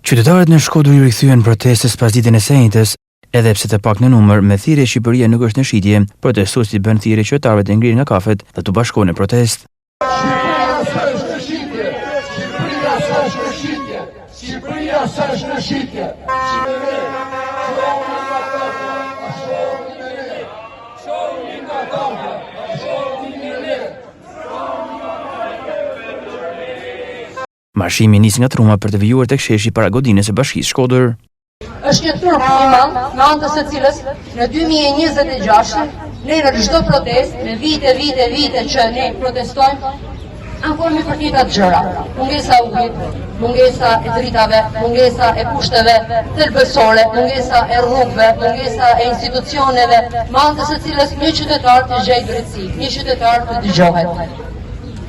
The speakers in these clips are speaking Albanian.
Qytetarët në Shkodër i rikthyen protestës pas ditën e shenjtës, edhe pse të pak në numër, me thirrje Shqipëria nuk është në shitje, protestuesit bën thirrje qytetarëve të ngrihen nga kafet dhe të bashkohen në protestë. Shqipëria s'është në shitje. Marshimi nisi nga Truma për të vijuar tek sheshi para godinës së Bashkisë Shkodër. Është një turp i madh, në anë të cilës në 2026 ne në çdo protestë, me vite që ne protestojmë, ankohemi për të njëjtat gjëra. Mungesa e ujit, mungesa e dritave, mungesa e kushteve thelbësore, mungesa e rrugëve, mungesa e institucioneve, me anë të së cilës një qytetar të gjejë drejtësi, një qytetar të dëgjohet.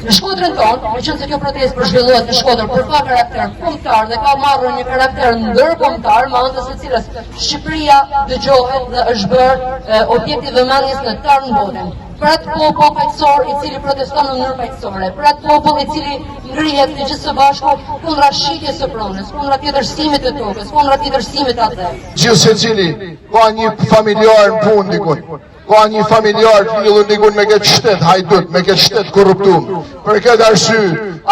Në Shkodrën tonë, me qenë se kjo protestë zhvillohet në Shkodër për ka karakter kombëtar dhe ka marrë një karakter ndërkombëtar, me anë të së cilës Shqipëria dëgjohet dhe është bërë objekti vëmendjes në tarë botën. Për atë popull paqësor i cili proteston në mënyrë paqësore, për atë popull i cili ngrihet në gjithë së bashku kundra shitjes së pronës, kundra tjetërsimit të tokës, kundra tjetërsimit të atë. Gjithë secili ka një familjar në punë dikun. Ka një familjar të lidhur dikun me këtë shtet hajdut, me këtë shtet korruptum. Për këtë arsye,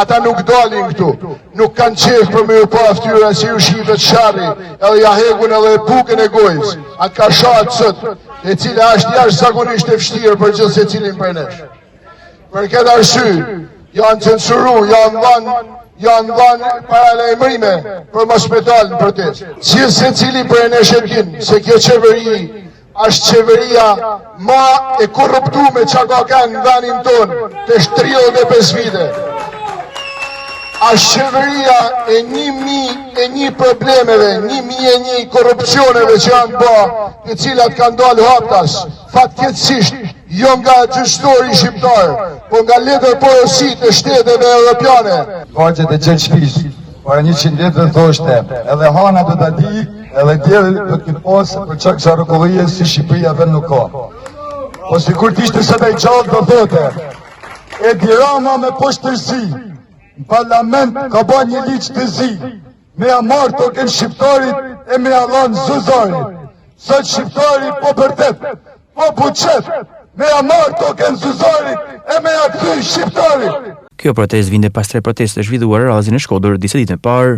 ata nuk dalin këtu, nuk kanë qef për me u pa ftyra si u shifet sharri, edhe ja hegun edhe bukën e gojës. Atë ka shatë sot, e cila është jashtëzakonisht e vështirë për gjithë secilin prej nesh. Për këtë arsye, janë censuru, janë dhanë paralajmërime për mos me dalë në protestë. Gjithë secili prej nesh e din se kjo qeveri është qeveria ma e korruptume që ka kanë në vendin tonë të 35 vite. Është qeveria e 1.001 problemeve, 1.001 korrupsioneve që janë ba, të cilat kanë dalë haptas, fatkeqësisht, jo nga gjyqtori shqiptar, po nga letër porosit e shteteve europiane. Vargjet e Gjergj Fish, para 100 letëve thoshte, edhe hana do ta di, edhe djeli do të posë për çka xharrokollije si Shqipëria vetë nuk ka. Po sikur të ishte sa i gjallë do thote, Edi Rama me poshtërsi, në parlament ka ba një ligj të zi, me ja marrë token shqiptarit e me ja lanë zuzarit. Sot shqiptari po përtet, po buqet, me ja marrë token zuzarit e me ja kthy shqiptarit. Kjo protestë vinte pas 3 protestë zhvilluara razi në Shkodër disa ditë më parë.